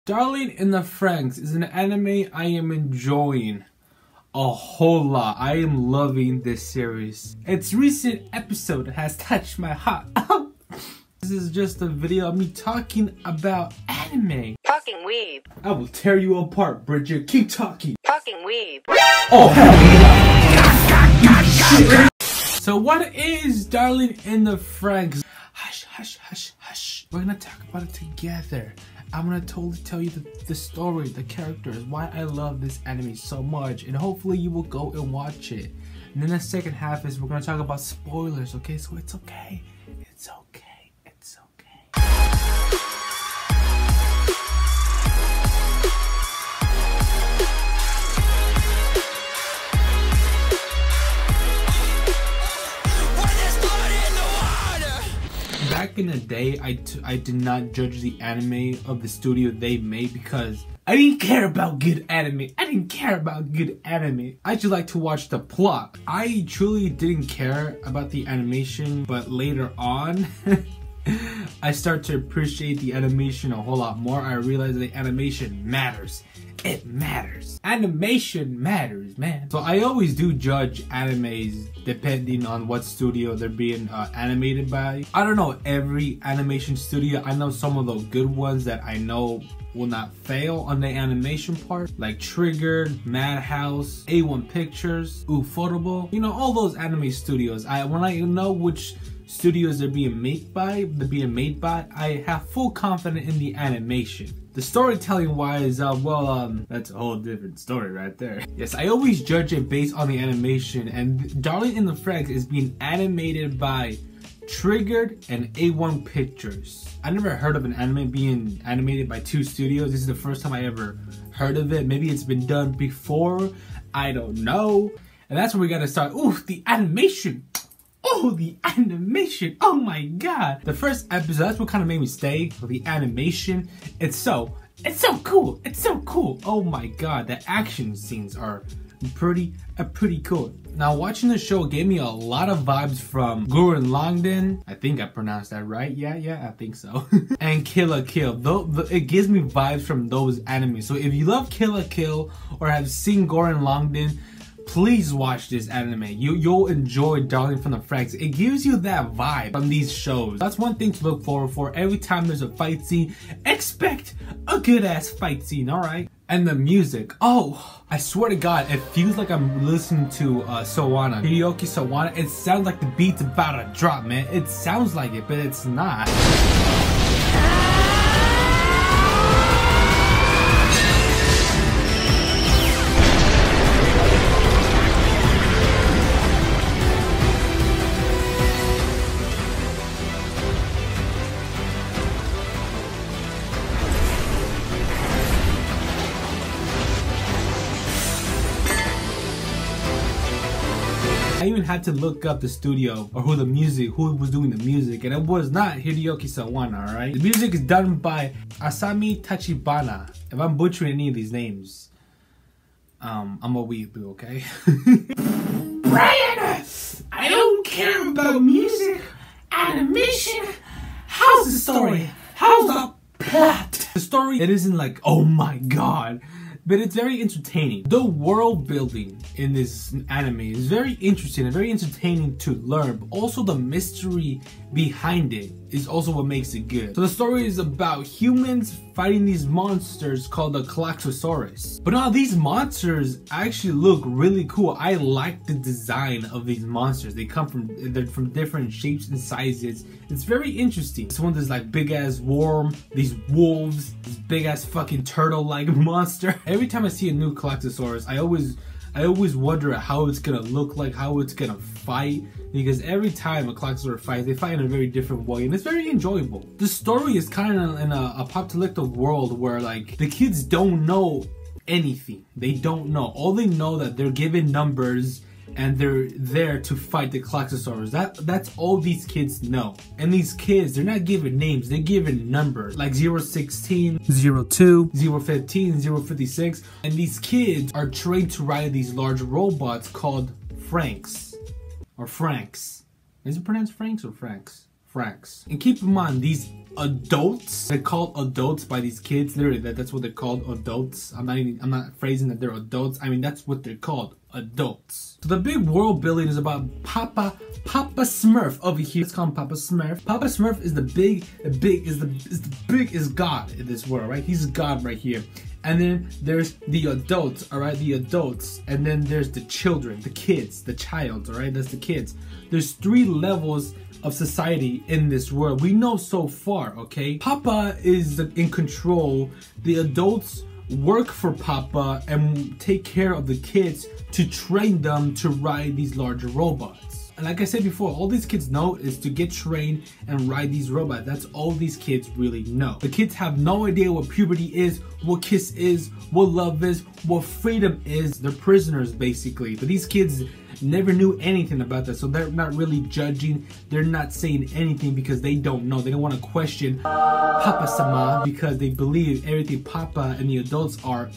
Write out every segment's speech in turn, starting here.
Darling in the FranXX is an anime I am enjoying a whole lot. I am loving this series. Its recent episode has touched my heart. This is just a video of me talking about anime. Talking weeb. I will tear you apart, Bridget. Keep talking. Talking weeb. Oh, hell yeah. So what is Darling in the FranXX? Hush, hush, hush, hush. We're gonna talk about it together. I'm gonna totally tell you the story, the characters, why I love this anime so much, and hopefully you will go and watch it. And then the second half is we're gonna talk about spoilers, okay? So it's okay. It's okay. It's okay. Back in the day, I did not judge the anime of the studio they made because I didn't care about good anime. I didn't care about good anime. I just like to watch the plot. I truly didn't care about the animation, but later on, I start to appreciate the animation a whole lot more. I realized the animation matters. It matters. Animation matters, man. So I always do judge animes depending on what studio they're being animated by. I don't know every animation studio. I know some of the good ones that I know will not fail on the animation part, like Triggered, Madhouse, A1 Pictures, Ufotable. You know, all those anime studios. When I know which studios they're being made by, I have full confidence in the animation. The storytelling wise, that's a whole different story right there. Yes, I always judge it based on the animation, and Darling in the FranXX is being animated by Triggered and A1 Pictures. I never heard of an anime being animated by two studios. This is the first time I ever heard of it. Maybe it's been done before, I don't know. And that's where we gotta start. Ooh, the animation! Oh, the animation! Oh my god! The first episode, that's what kind of made me stay. The animation, it's so cool! It's so cool! Oh my god, the action scenes are pretty cool. Now, watching the show gave me a lot of vibes from Gurren Lagann. I think I pronounced that right. Yeah, I think so. And Kill la Kill. It gives me vibes from those animes. So if you love Kill la Kill or have seen Gurren Lagann, please watch this anime. You'll enjoy Darling from the FranXX. It gives you that vibe from these shows. That's one thing to look forward for. Every time there's a fight scene, expect a good ass fight scene, alright? And the music. Oh, I swear to god, it feels like I'm listening to Sawana. Hideyoki Sawana. It sounds like the beat's about to drop, man. It sounds like it, but it's not. I even had to look up the studio or who was doing the music, and it was not Hideyoki Sawana, alright? The music is done by Asami Tachibana. If I'm butchering any of these names, I'm a weeaboo, okay? Brian, I don't care about music, animation. How's the story? How's the plot? The story, it isn't like, oh my god. But it's very entertaining. The world building in this anime is very interesting and very entertaining to learn. But also the mystery behind it is also what makes it good. So the story is about humans fighting these monsters called the Klaxosaurus. But now these monsters actually look really cool. I like the design of these monsters. They're from different shapes and sizes. It's very interesting. This one is like big ass worm, these wolves, this big ass fucking turtle like monster. Every time I see a new Klaxosaurus, I always wonder how it's gonna look like, how it's gonna fight, because every time a Klaxosaurus fights, they fight in a very different way, and it's very enjoyable. The story is kind of in a apocalyptic world where like the kids don't know anything. They don't know. All they know that they're given numbers and they're there to fight the Klaxosaurus. That's all these kids know. And these kids, they're not given names, they're given numbers like 016, 02, 015, 056. And these kids are trained to ride these large robots called FranXX or FranXX. Is it pronounced FranXX or FranXX? FranXX. And keep in mind, these adults, they're called adults by these kids. Literally, that's what they're called, adults. I'm not phrasing that they're adults. I mean, that's what they're called, adults. So the big world building is about Papa Smurf over here. Let's call him Papa Smurf. Papa Smurf is the biggest god in this world, right? He's a god right here. And then there's the adults, all right? The adults. And then there's the children, the kids, the child, all right? That's the kids. There's 3 levels of society in this world. We know so far, okay? Papa is in control. The adults work for Papa and take care of the kids to train them to ride these larger robots. And like I said before, all these kids know is to get trained and ride these robots. That's all these kids really know. The kids have no idea what puberty is, what kiss is, what love is, what freedom is. They're prisoners basically. But these kids never knew anything about that, so they're not really judging. They're not saying anything because they don't know. They don't want to question Papa-sama because they believe everything Papa and the adults are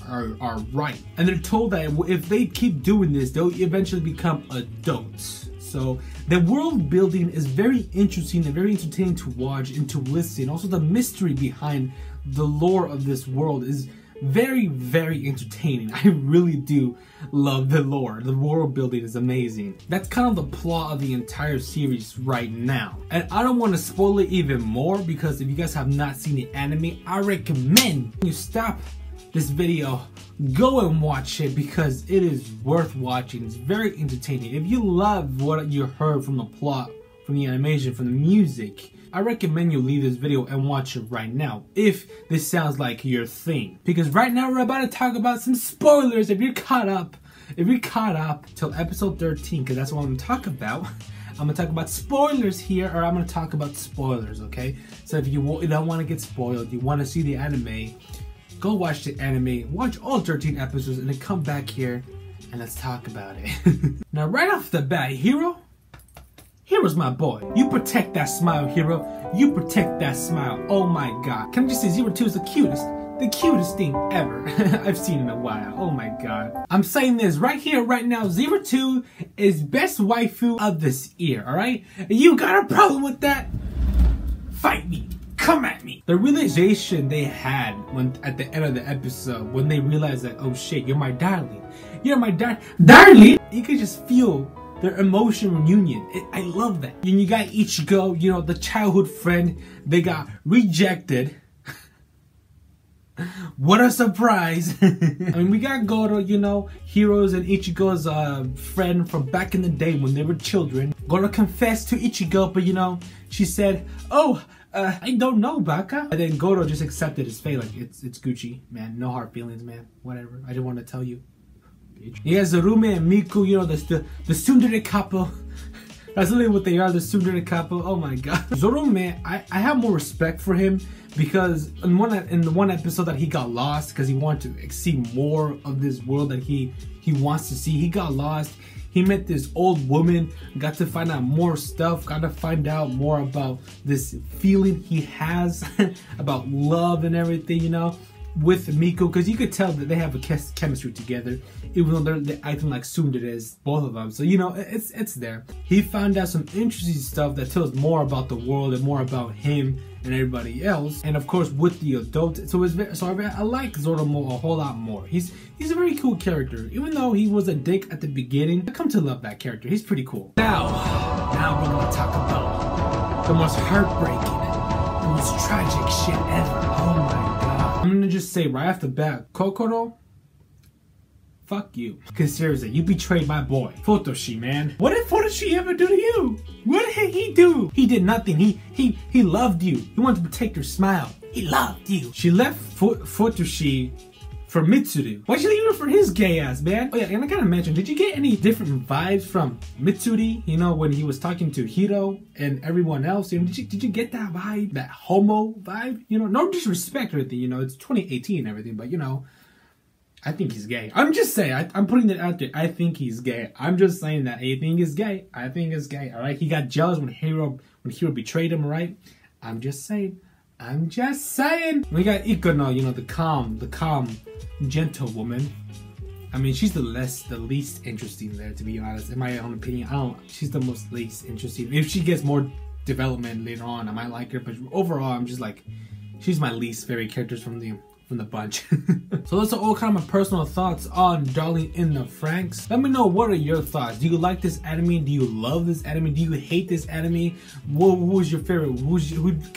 right. And they're told that if they keep doing this, they'll eventually become adults. So the world building is very interesting and very entertaining to watch and to listen. Also, the mystery behind the lore of this world is very, very entertaining. I really do love the lore. The world building is amazing. That's kind of the plot of the entire series right now. And I don't want to spoil it even more because if you guys have not seen the anime, I recommend you stop this video, go and watch it because it is worth watching. It's very entertaining. If you love what you heard from the plot, from the animation, from the music, I recommend you leave this video and watch it right now if this sounds like your thing. Because right now we're about to talk about some spoilers. If you're caught up till episode 13, because that's what I'm gonna talk about. I'm gonna talk about spoilers here, or I'm gonna talk about spoilers, okay? So if you don't want to get spoiled, you want to see the anime, go watch the anime, watch all 13 episodes, and then come back here and let's talk about it. Now, right off the bat, Hero's my boy. You protect that smile, Hero. You protect that smile. Oh my god. Can I just say 02 is the cutest thing ever I've seen in a while. Oh my god. I'm saying this right here, right now. 02 is best waifu of this year, alright? You got a problem with that? Fight me. Come at me. The realization they had when at the end of the episode, when they realized that, oh shit, you're my darling. You're my darling. You could just feel their emotion reunion. I love that. And you got Ichigo, you know, the childhood friend. They got rejected. What a surprise. I mean, we got Goro, you know, Hero's and Ichigo's friend from back in the day when they were children. Goro confessed to Ichigo, but you know, she said, oh, I don't know, Baka. And then Goro just accepted his fate, like, it's Gucci, man. No hard feelings, man. Whatever. I didn't want to tell you. He has Zarume and Miku, you know, the tsundere couple. That's literally what they are, the tsundere couple. Oh my god. Zarume, I have more respect for him because in the one episode that he got lost because he wanted to see more of this world that he wants to see. He got lost. He met this old woman, got to find out more stuff, got to find out more about this feeling he has about love and everything, you know, with Miku, because you could tell that they have a chemistry together, even though they're acting like tsunderes, both of them. So, you know, it's there. He found out some interesting stuff that tells more about the world and more about him and everybody else, and of course with the adults. So I like Zoromo a whole lot more. He's a very cool character, even though he was a dick at the beginning. I come to love that character. He's pretty cool. Now we're gonna talk about the most heartbreaking, the most tragic shit ever. Oh my god. I'm gonna just say right off the bat, Kokoro, fuck you. Because seriously, you betrayed my boy, Futoshi, man. What did Futoshi ever do to you? What did he do? He did nothing. He loved you. He wanted to protect your smile. He loved you. She left Futoshi for Mitsuru. Why'd you leave her for his gay ass, man? Oh yeah, and I gotta mention, did you get any different vibes from Mitsuri? You know, when he was talking to Hiro and everyone else, you know, did you get that vibe? That homo vibe? You know, no disrespect or anything, you know, it's 2018 and everything, but you know, I think he's gay. I'm just saying, I'm putting it out there. I think he's gay. I'm just saying that. I think he's gay. I think he's gay, alright? He got jealous when Hiro betrayed him, right? I'm just saying. I'm just saying. We got Ikono, you know, the calm, gentle woman. I mean, she's the least interesting there, to be honest. In my own opinion, she's the least interesting. If she gets more development later on, I might like her, but overall, I'm just like, she's my least favorite characters from the bunch. So those are all kind of my personal thoughts on Darling in the Franxx. Let me know, what are your thoughts? Do you like this anime? Do you love this anime? Do you hate this anime? Who's your favorite?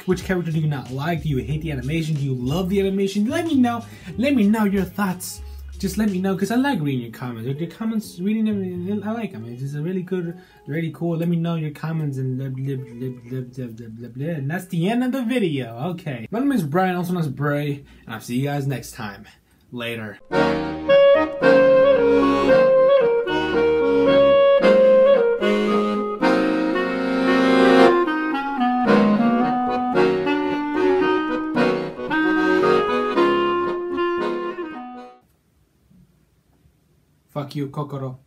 Which character do you not like? Do you hate the animation? Do you love the animation? Let me know. Let me know your thoughts. Just let me know, because I like reading your comments. Your comments, reading them, I like them. It's just a really good, really cool. Let me know your comments and blah, blah, blah, blah, blah, blah, blah, blah. And that's the end of the video. Okay. My name is Brian, also known as Bray, and I'll see you guys next time. Later. Fuck you, Kokoro.